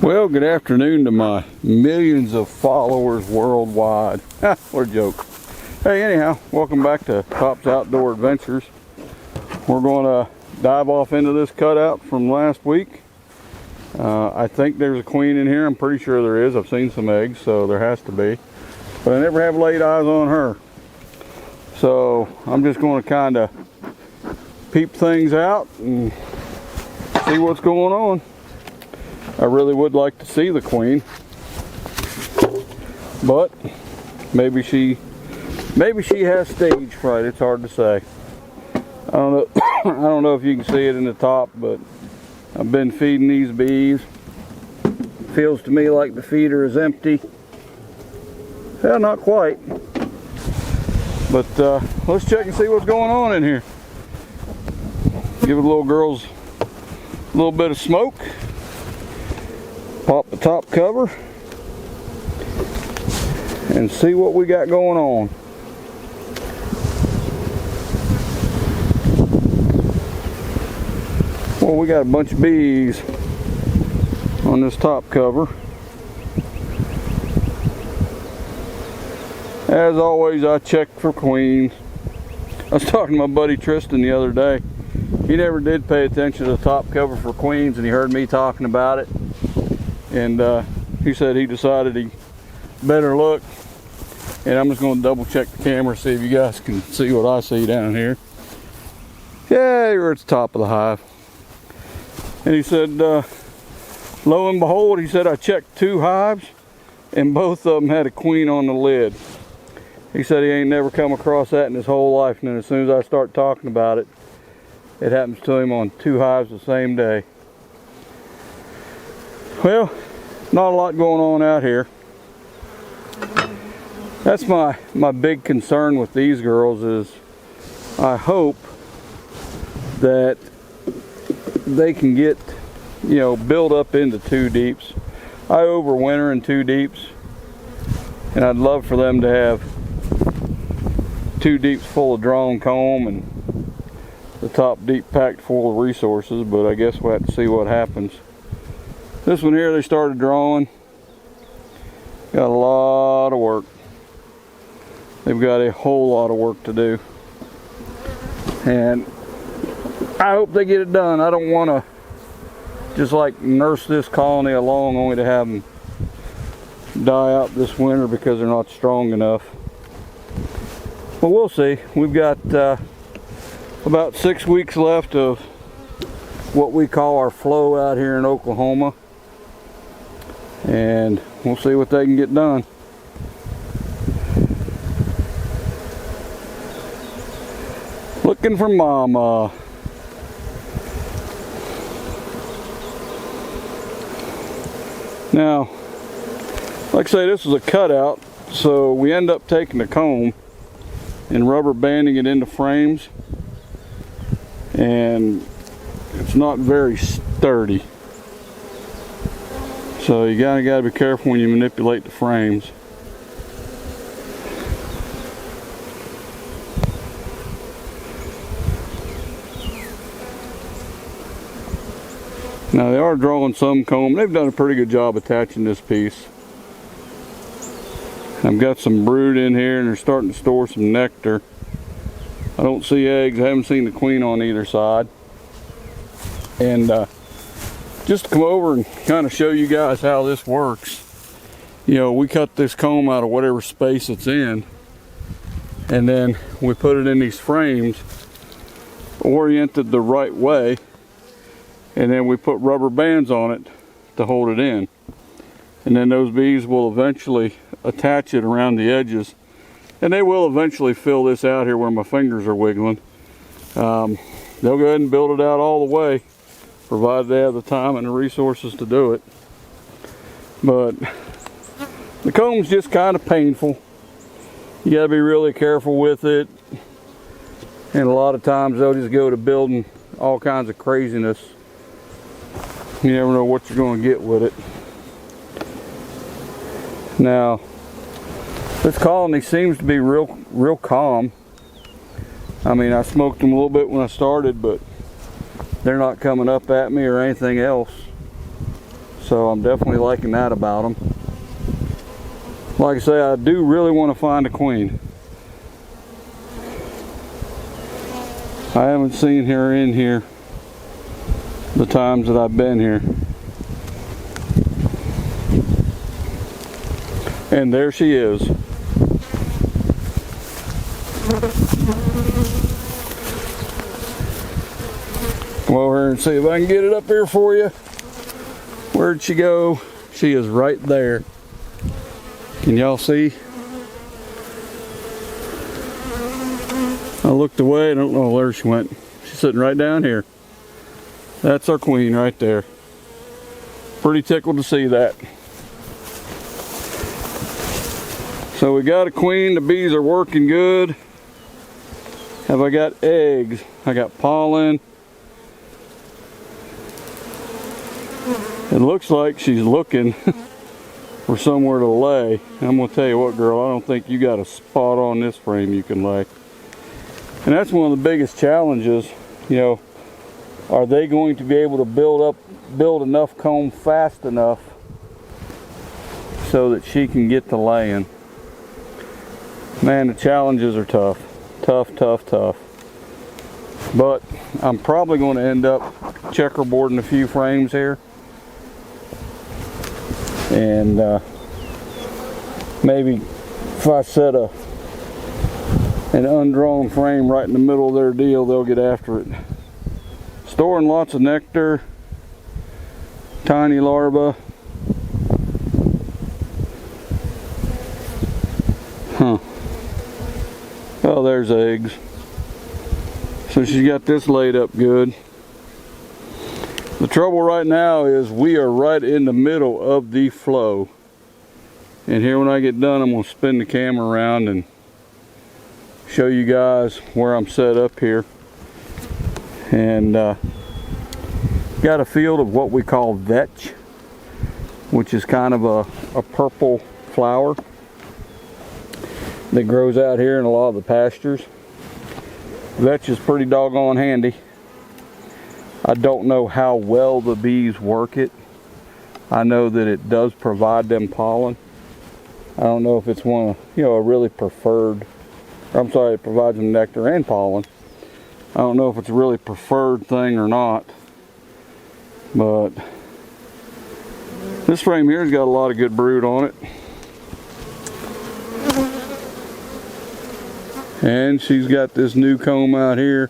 Well, good afternoon to my millions of followers worldwide. What a joke. Hey, anyhow, welcome back to Pop's Outdoor Adventures. We're going to dive off into this cutout from last week. I think there's a queen in here. I'm pretty sure there is. I've seen some eggs, so there has to be. But I never have laid eyes on her. So I'm just going to kind of peep things out and see what's going on. I really would like to see the queen, but maybe she has stage fright. It's hard to say. I don't know. I don't know if you can see it in the top, but I've been feeding these bees. Feels to me like the feeder is empty. Well, not quite. But let's check and see what's going on in here. Give the little girls a little bit of smoke. Pop the top cover and see what we got going on. Well, we got a bunch of bees on this top cover. As always, I check for queens. I was talking to my buddy Tristan the other day. He never did pay attention to the top cover for queens, and he heard me talking about it. And he said he decided he better look. And I'm just going to double check the camera, see if you guys can see what I see down here. Yeah, you're at the top of the hive. And he said, lo and behold, he said, I checked 2 hives and both of them had a queen on the lid. He said he ain't never come across that in his whole life. And then as soon as I start talking about it, it happens to him on 2 hives the same day. Well, not a lot going on out here. That's my big concern with these girls is I hope that they can get, you know, build up into 2 deeps. I overwinter in 2 deeps, and I'd love for them to have 2 deeps full of drawn comb and the top deep packed full of resources, but I guess we'll have to see what happens. This one here, they started drawing. Got a lot of work. They've got a whole lot of work to do. And I hope they get it done. I don't want to just like nurse this colony along only to have them die out this winter because they're not strong enough. But we'll see. We've got about 6 weeks left of what we call our flow out here in Oklahoma. And we'll see what they can get done. Looking for mama. Now, like I say, this is a cutout, so we end up taking the comb and rubber banding it into frames, and it's not very sturdy. So you gotta be careful when you manipulate the frames. Now they are drawing some comb. They've done a pretty good job attaching this piece. I've got some brood in here and they're starting to store some nectar. I don't see eggs. I haven't seen the queen on either side. And just to come over and kind of show you guys how this works. You know, we cut this comb out of whatever space it's in, and then we put it in these frames oriented the right way, and then we put rubber bands on it to hold it in. And then those bees will eventually attach it around the edges, and they will eventually fill this out here where my fingers are wiggling. They'll go ahead and build it out all the way, provided they have the time and the resources to do it. But the comb's just kind of painful. You gotta be really careful with it. And a lot of times they'll just go to building all kinds of craziness. You never know what you're gonna get with it. Now, this colony seems to be real calm. I mean, I smoked them a little bit when I started, but they're not coming up at me or anything else. So I'm definitely liking that about them. Like I say, I do really want to find a queen. I haven't seen her in here the times that I've been here. And there she is. Come over here and see if I can get it up here for you. Where'd she go? She is right there. Can y'all see? I looked away, I don't know where she went. She's sitting right down here. That's our queen right there. Pretty tickled to see that. So we got a queen, the bees are working good. Have I got eggs? I got pollen. It looks like she's looking for somewhere to lay. I'm gonna tell you what, girl, I don't think you got a spot on this frame you can lay. And that's one of the biggest challenges, you know, are they going to be able to build enough comb fast enough so that she can get to laying? Man, the challenges are tough. Tough. But I'm probably going to end up checkerboarding a few frames here. And maybe if I set an undrawn frame right in the middle of their deal, they'll get after it. Storing lots of nectar, tiny larvae. Oh, there's eggs. So she's got this laid up good. The trouble right now is we are right in the middle of the flow. And here when I get done, I'm going to spin the camera around and show you guys where I'm set up here. And got a field of what we call vetch, which is kind of a purple flower that grows out here in a lot of the pastures. Vetch is pretty doggone handy. I don't know how well the bees work it. I know that it does provide them pollen. I don't know if it's one of, you know, a really preferred, I'm sorry, it provides them nectar and pollen. I don't know if it's a really preferred thing or not. But this frame here has got a lot of good brood on it. And she's got this new comb out here.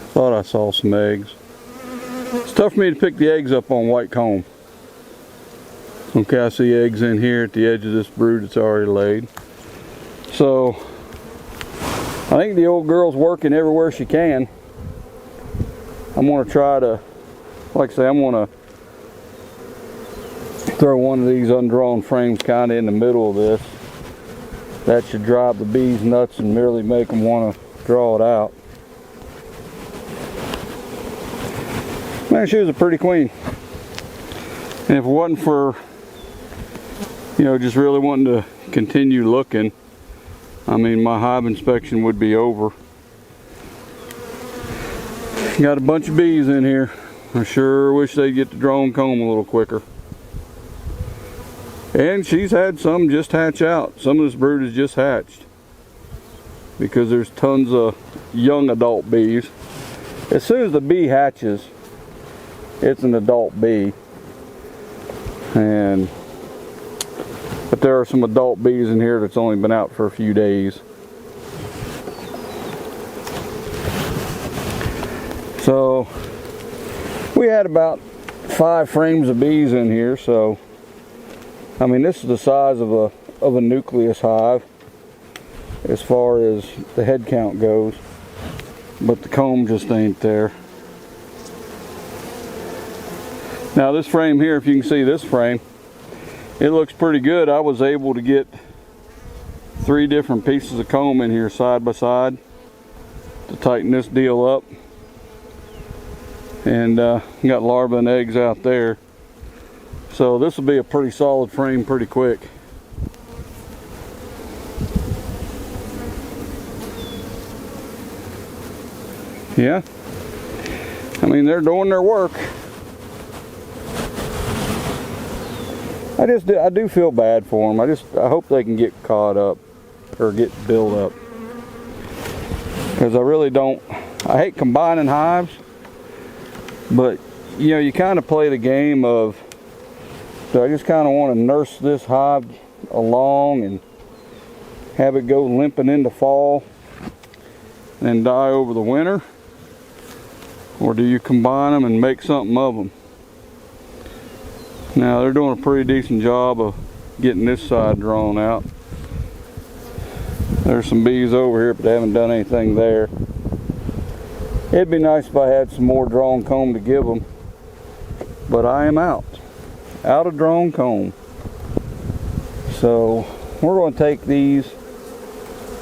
Thought I saw some eggs. It's tough for me to pick the eggs up on white comb. Okay, I see eggs in here at the edge of this brood that's already laid. So, I think the old girl's working everywhere she can. I'm going to try to, like I say, I'm going to throw one of these undrawn frames kind of in the middle of this. That should drive the bees nuts and merely make them want to draw it out. Man, she was a pretty queen. And if it wasn't for, you know, just really wanting to continue looking, I mean, my hive inspection would be over. Got a bunch of bees in here. I sure wish they'd get the drone comb a little quicker. And she's had some just hatch out. Some of this brood is just hatched, because there's tons of young adult bees. As soon as the bee hatches, it's an adult bee. But there are some adult bees in here that's only been out for a few days. So we had about 5 frames of bees in here. So I mean, this is the size of a nucleus hive as far as the head count goes, but the comb just ain't there. Now this frame here, if you can see this frame, it looks pretty good. I was able to get 3 different pieces of comb in here side by side to tighten this deal up, and got larvae and eggs out there. So this will be a pretty solid frame pretty quick. Yeah, I mean, they're doing their work. I do feel bad for them. I hope they can get caught up or get built up, because I really don't. I hate combining hives, but you know, you kind of play the game of, so I just kind of want to nurse this hive along and have it go limping into fall and then die over the winter, or do you combine them and make something of them? Now they're doing a pretty decent job of getting this side drawn out. There's some bees over here, but they haven't done anything there. It'd be nice if I had some more drawn comb to give them, but I am out of drawn comb. So we're going to take these,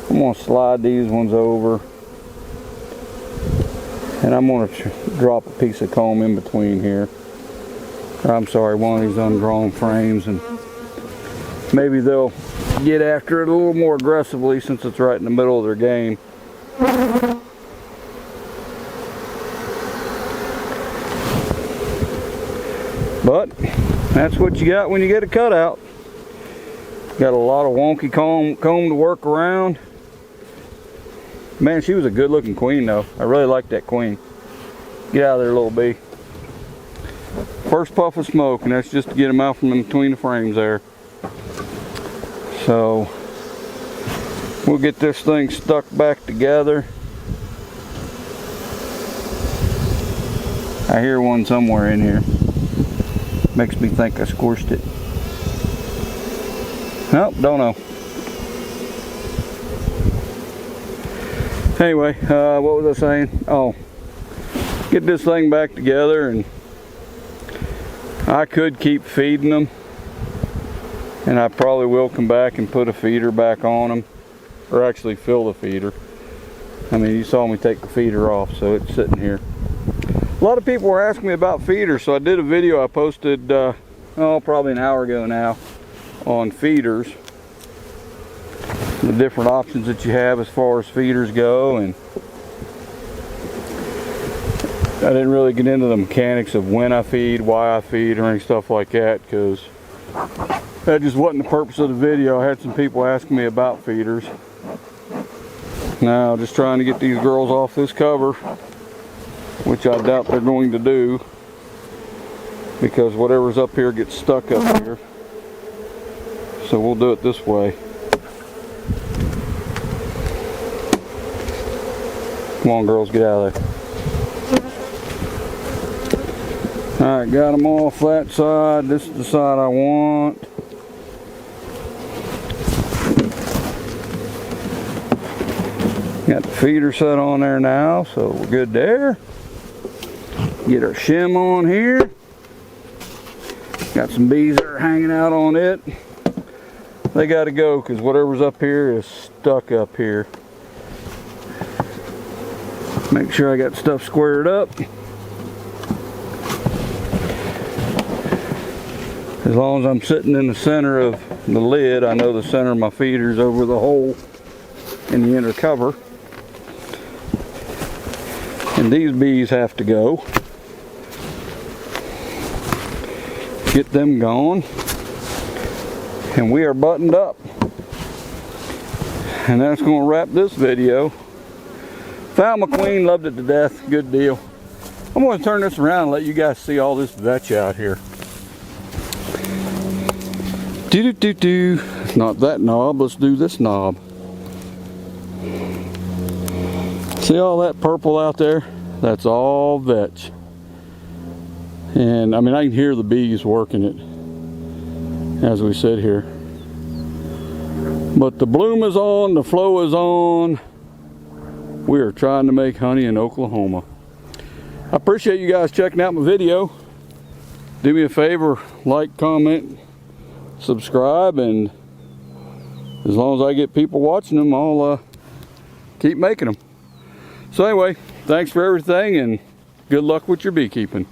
I'm going to slide these ones over, and I'm going to drop a piece of comb in between here. I'm sorry, one of these undrawn frames, and maybe they'll get after it a little more aggressively since it's right in the middle of their game. But that's what you got when you get a cutout. Got a lot of wonky comb to work around. Man, she was a good looking queen though. I really like that queen. Get out of there, little bee. First puff of smoke, and that's just to get them out from in between the frames there. So we'll get this thing stuck back together. I hear one somewhere in here. Makes me think I squished it. Nope, don't know. Anyway, what was I saying? Oh, get this thing back together, and I could keep feeding them, and I probably will come back and put a feeder back on them, or actually fill the feeder. I mean, you saw me take the feeder off, so it's sitting here. A lot of people were asking me about feeders, so I did a video I posted, probably an hour ago now, on feeders. The different options that you have as far as feeders go, and I didn't really get into the mechanics of when I feed, why I feed, or any stuff like that, because that just wasn't the purpose of the video. I had some people asking me about feeders. Now, just trying to get these girls off this cover, which I doubt they're going to do, because whatever's up here gets stuck up here. So we'll do it this way. Come on, girls, get out of there. Alright, got them off that side. This is the side I want. Got the feeder set on there now, so we're good there. Get our shim on here. Got some bees that are hanging out on it. They got to go because whatever's up here is stuck up here. Make sure I got stuff squared up. As long as I'm sitting in the center of the lid, I know the center of my feeder's over the hole in the inner cover. And these bees have to go. Get them gone. And we are buttoned up. And that's going to wrap this video. Found my queen, loved it to death, good deal. I'm going to turn this around and let you guys see all this vetch out here. Not that knob, let's do this knob. See all that purple out there? That's all vetch. And I mean, I can hear the bees working it as we sit here. But the bloom is on, the flow is on. We are trying to make honey in Oklahoma. I appreciate you guys checking out my video. Do me a favor, like, comment, subscribe, and as long as I get people watching them, I'll keep making them. So anyway, thanks for everything, and good luck with your beekeeping.